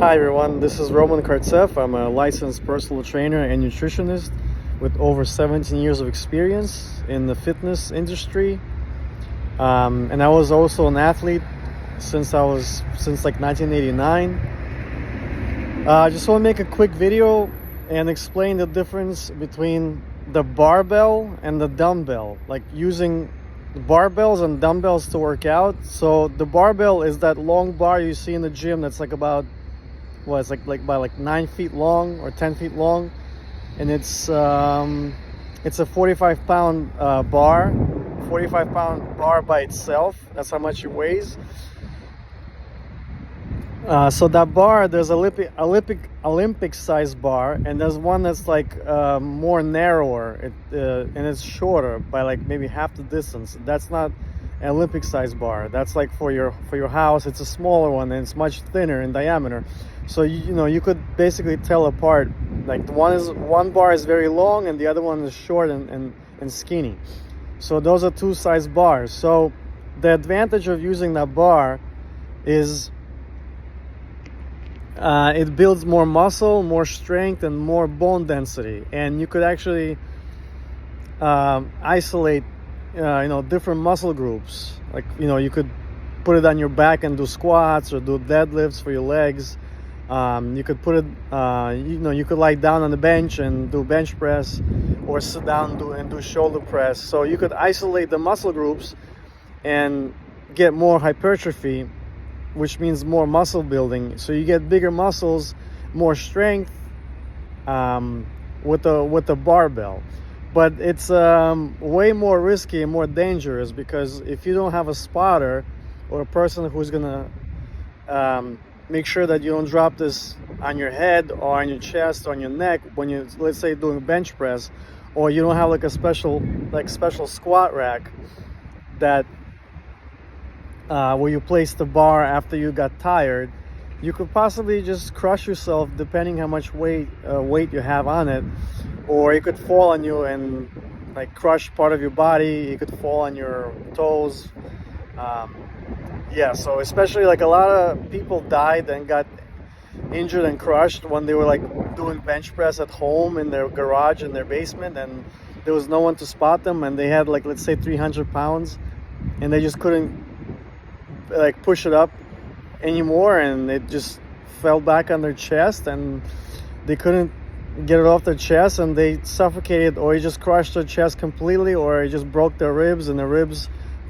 Hi everyone, this is Roman Kartsev. I'm a licensed personal trainer and nutritionist with over 17 years of experience in the fitness industry. And I was also an athlete since like 1989. I just want to make a quick video and explain the difference between the barbell and the dumbbell, like using barbells and dumbbells to work out. So the barbell is that long bar you see in the gym that's like about it's like 9 feet long or 10 feet long, and it's a 45-pound bar, 45-pound bar by itself. That's how much it weighs. So that bar, there's Olympic size bar, and there's one that's like more narrower, and it's shorter by like maybe half the distance. That's not an Olympic size bar. That's like for your house. It's a smaller one, and it's much thinner in diameter. So you could basically tell apart. Like one bar is very long, and the other one is short and skinny. So those are two size bars. So the advantage of using that bar is it builds more muscle, more strength, and more bone density. And you could actually isolate different muscle groups. Like you could put it on your back and do squats or do deadlifts for your legs. You could put it you could lie down on the bench and do bench press, or sit down and do shoulder press. So you could isolate the muscle groups and get more hypertrophy, which means more muscle building. So you get bigger muscles, more strength with the barbell. But it's way more risky and more dangerous, because if you don't have a spotter or a person who's gonna make sure that you don't drop this on your head or on your chest or on your neck when you, let's say, doing bench press, or you don't have like a special squat rack that where you place the bar after you got tired, you could possibly just crush yourself, depending how much weight you have on it. Or it could fall on you and like crush part of your body. It could fall on your toes. So especially like a lot of people died and got injured and crushed when they were like doing bench press at home in their garage, in their basement, and there was no one to spot them, and they had like, let's say, 300 pounds, and they just couldn't like push it up anymore, and it just fell back on their chest, and they couldn't get it off their chest, and they suffocated, or it just crushed their chest completely, or it just broke their ribs, and the ribs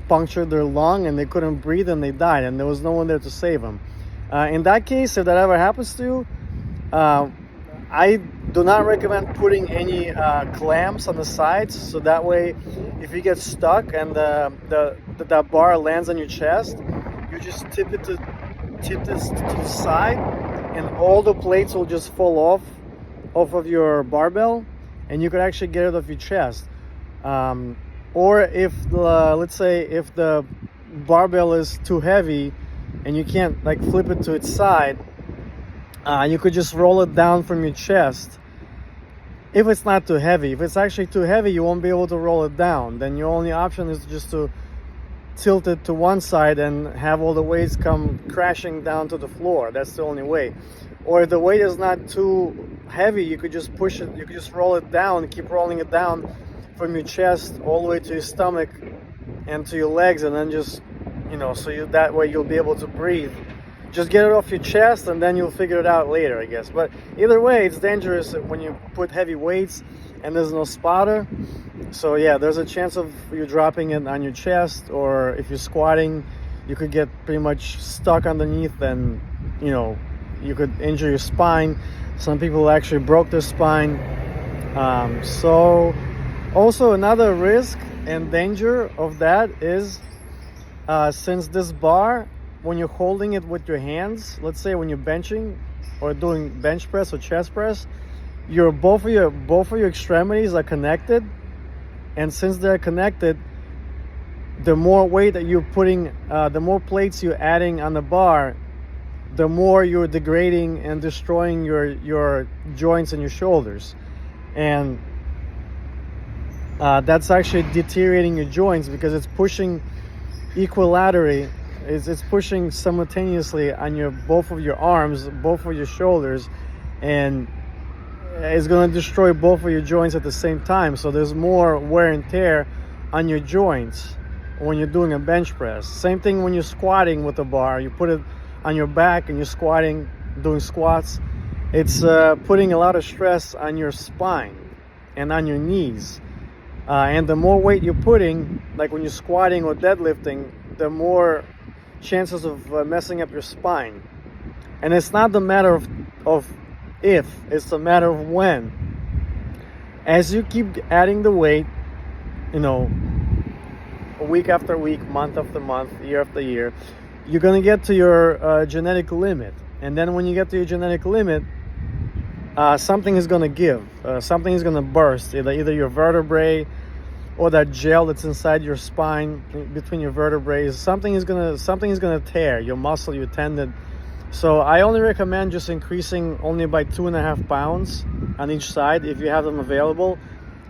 punctured their lung, and they couldn't breathe, and they died, and there was no one there to save them. In that case, if that ever happens to you, I do not recommend putting any clamps on the sides, so that way if you get stuck and that bar lands on your chest, you just tip this to the side, and all the plates will just fall off of your barbell, and you could actually get it off your chest. Or if let's say if the barbell is too heavy and you can't like flip it to its side, you could just roll it down from your chest. If it's not too heavy. If it's actually too heavy, you won't be able to roll it down. Then your only option is just to tilt it to one side and have all the weights come crashing down to the floor. That's the only way. Or if the weight is not too heavy, you could just push it, you could just roll it down, keep rolling it down from your chest all the way to your stomach and to your legs, and then just so that way you'll be able to breathe. Just get it off your chest, and then you'll figure it out later, I guess. But either way, it's dangerous when you put heavy weights and there's no spotter. So yeah, there's a chance of you dropping it on your chest, or if you're squatting, you could get pretty much stuck underneath, and you could injure your spine. Some people actually broke their spine. So also another risk and danger of that is since this bar, when you're holding it with your hands, let's say when you're benching or doing bench press or chest press, both of your extremities are connected, and since they're connected, the more weight that you're putting, the more plates you're adding on the bar, the more you're degrading and destroying your joints and your shoulders. And that's actually deteriorating your joints, because it's pushing equilaterally It's pushing simultaneously on your both of your arms, both of your shoulders, and it's going to destroy both of your joints at the same time. So there's more wear and tear on your joints when you're doing a bench press. Same thing when you're squatting with a bar. You put it on your back and you're squatting, doing squats. It's putting a lot of stress on your spine and on your knees. And the more weight you're putting, like when you're squatting or deadlifting, the more chances of messing up your spine. And it's not the matter of if, it's a matter of when. As you keep adding the weight, week after week, month after month, year after year, you're going to get to your genetic limit. And then when you get to your genetic limit, something is going to give. Something is going to burst, either your vertebrae or that gel that's inside your spine between your vertebrae. Something is going to tear your muscle, your tendon. So I only recommend just increasing only by 2.5 pounds on each side if you have them available.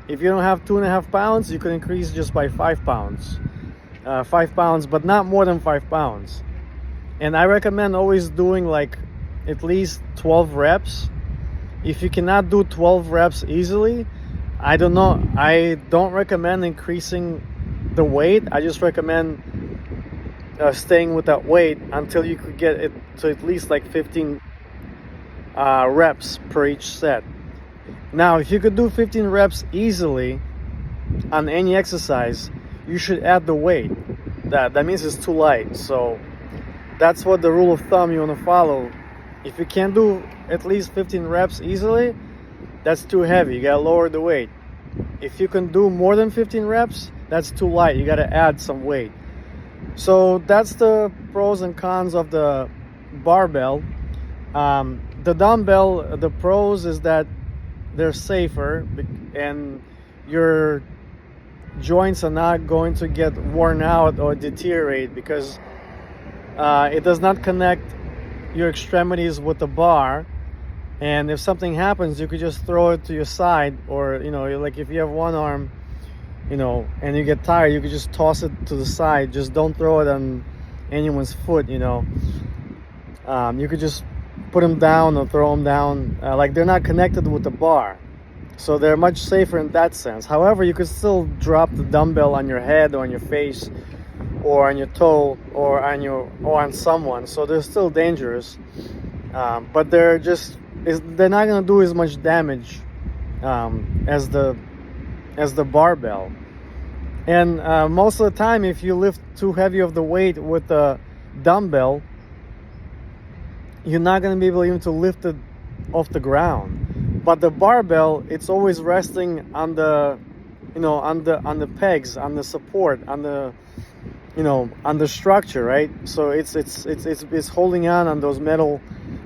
If you don't have 2.5 pounds, you can increase just by 5 pounds. 5 pounds, but not more than 5 pounds. And I recommend always doing like at least 12 reps. If you cannot do 12 reps easily, I don't recommend increasing the weight. I just recommend staying with that weight until you could get it to at least like 15 reps per each set. Now, if you could do 15 reps easily on any exercise, you should add the weight. That means it's too light. So that's what the rule of thumb you want to follow. If you can't do at least 15 reps easily, that's too heavy. You gotta lower the weight. If you can do more than 15 reps, that's too light. You gotta add some weight. So that's the pros and cons of the barbell. The dumbbell, the pros is that they're safer and your joints are not going to get worn out or deteriorate because it does not connect your extremities with the bar. And if something happens, you could just throw it to your side, or like if you have one arm, and you get tired, you could just toss it to the side. Just don't throw it on anyone's foot. You could just put them down or throw them down. Like they're not connected with the bar, so they're much safer in that sense. However, you could still drop the dumbbell on your head or on your face or on your toe or on someone. So they're still dangerous, but they're not going to do as much damage as the barbell. And most of the time, if you lift too heavy of the weight with the dumbbell, you're not going to be able even to lift it off the ground. But the barbell, it's always resting on the on the pegs, on the support, on the on the structure, right? So it's holding on those metal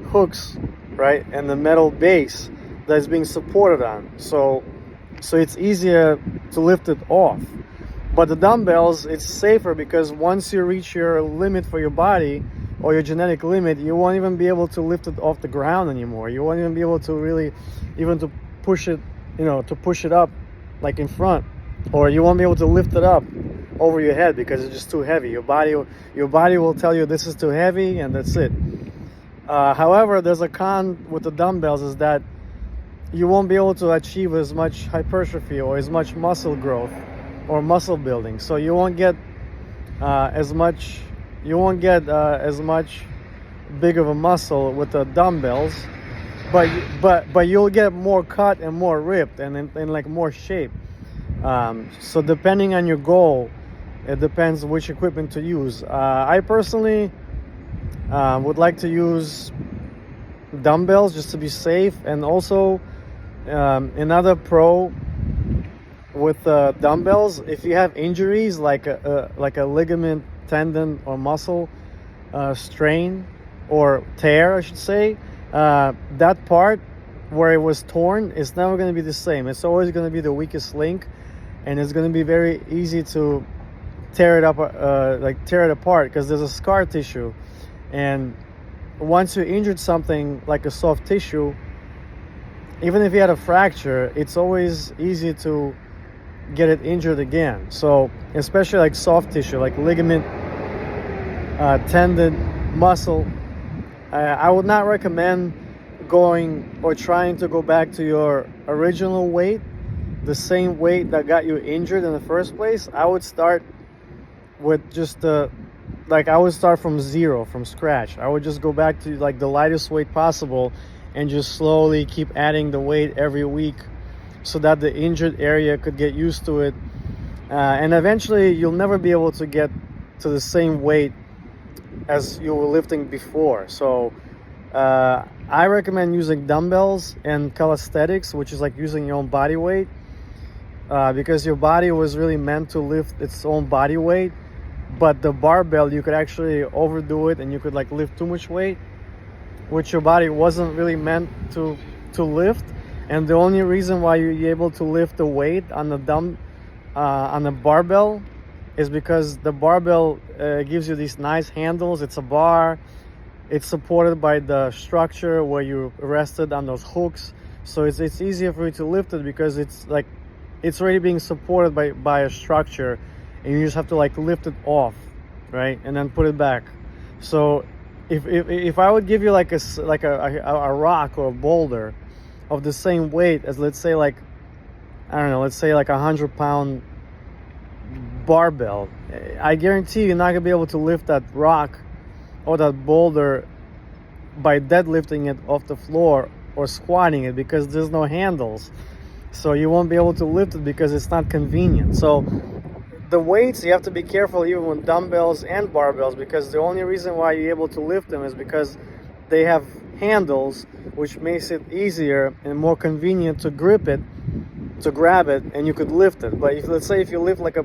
hooks, right, and the metal base that's being supported on. So it's easier to lift it off. But the dumbbells, it's safer because once you reach your limit for your body or your genetic limit, you won't even be able to lift it off the ground anymore. You won't even be able to really even to push it, to push it up like in front, or you won't be able to lift it up over your head because it's just too heavy. Your body will tell you this is too heavy, and that's it. However, there's a con with the dumbbells is that you won't be able to achieve as much hypertrophy or as much muscle growth or muscle building. So you won't get as much big of a muscle with the dumbbells, but you'll get more cut and more ripped and in like more shape. So depending on your goal, it depends which equipment to use. I personally would like to use dumbbells just to be safe, and also another pro with dumbbells, if you have injuries like a ligament, tendon, or muscle strain or tear, I should say, that part where it was torn is never going to be the same. It's always going to be the weakest link, and it's going to be very easy to tear it up, tear it apart, because there's a scar tissue. And once you injured something like a soft tissue, even if you had a fracture, it's always easy to get it injured again. So especially like soft tissue, like ligament tendon, muscle. I would not recommend going or trying to go back to your original weight, the same weight that got you injured in the first place. I would start with just I would start from zero, from scratch. I would just go back to like the lightest weight possible and just slowly keep adding the weight every week so that the injured area could get used to it. And eventually you'll never be able to get to the same weight as you were lifting before. So I recommend using dumbbells and calisthenics, which is like using your own body weight, because your body was really meant to lift its own body weight. But the barbell, you could actually overdo it and you could like lift too much weight, which your body wasn't really meant to lift. And the only reason why you're able to lift the weight on the barbell is because the barbell gives you these nice handles. It's a bar. It's supported by the structure where you rested on those hooks. So it's easier for you to lift it because it's already being supported by a structure, and you just have to like lift it off, right, and then put it back. So if I would give you like a rock or a boulder of the same weight as, let's say, like, I don't know, let's say like 100-pound barbell, I guarantee you're not gonna be able to lift that rock or that boulder by deadlifting it off the floor or squatting it, because there's no handles. So you won't be able to lift it because it's not convenient. So the weights, you have to be careful even with dumbbells and barbells, because the only reason why you're able to lift them is because they have handles, which makes it easier and more convenient to grip it, to grab it, and you could lift it. But let's say if you lift like a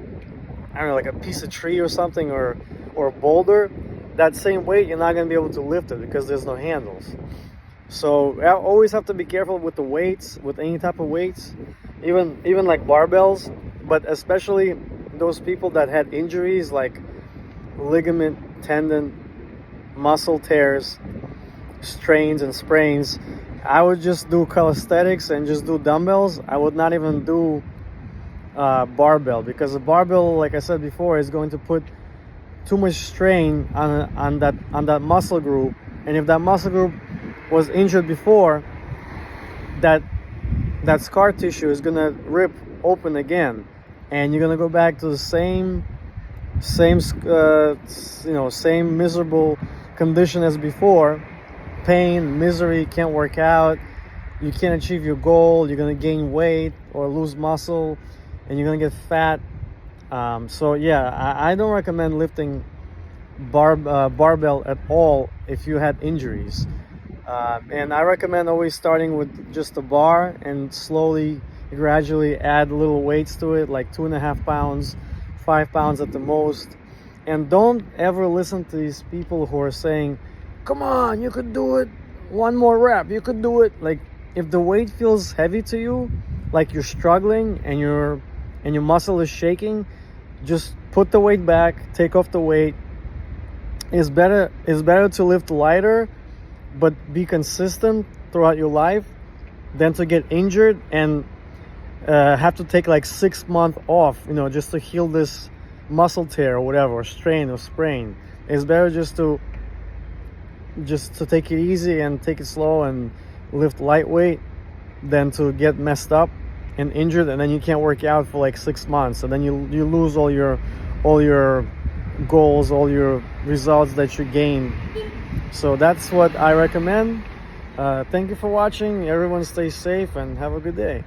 piece of tree or something, or a boulder, that same weight you're not going to be able to lift it because there's no handles. So I always have to be careful with the weights, with any type of weights, even like barbells, but especially those people that had injuries like ligament, tendon, muscle tears, strains and sprains. I would just do calisthenics and just do dumbbells. I would not even do barbell, because the barbell, like I said before, is going to put too much strain on that muscle group. And if that muscle group was injured before, that scar tissue is gonna rip open again, and you're gonna go back to the same miserable condition as before. Pain, misery, can't work out, you can't achieve your goal, you're gonna gain weight or lose muscle, and you're gonna get fat. So yeah, I don't recommend lifting barbell at all if you had injuries. And I recommend always starting with just a bar and slowly, gradually add little weights to it, like 2.5 pounds, 5 pounds at the most. And don't ever listen to these people who are saying, come on, you could do it, one more rep, you could do it. Like, if the weight feels heavy to you, like you're struggling and your muscle is shaking, just put the weight back, take off the weight. It's better to lift lighter but be consistent throughout your life than to get injured and have to take like 6 months off, just to heal this muscle tear or whatever, or strain or sprain. It's better just to take it easy and take it slow and lift lightweight than to get messed up and injured, and then you can't work out for like 6 months, and then you lose all your goals, all your results that you gain. So that's what I recommend. Thank you for watching. Everyone stay safe and have a good day.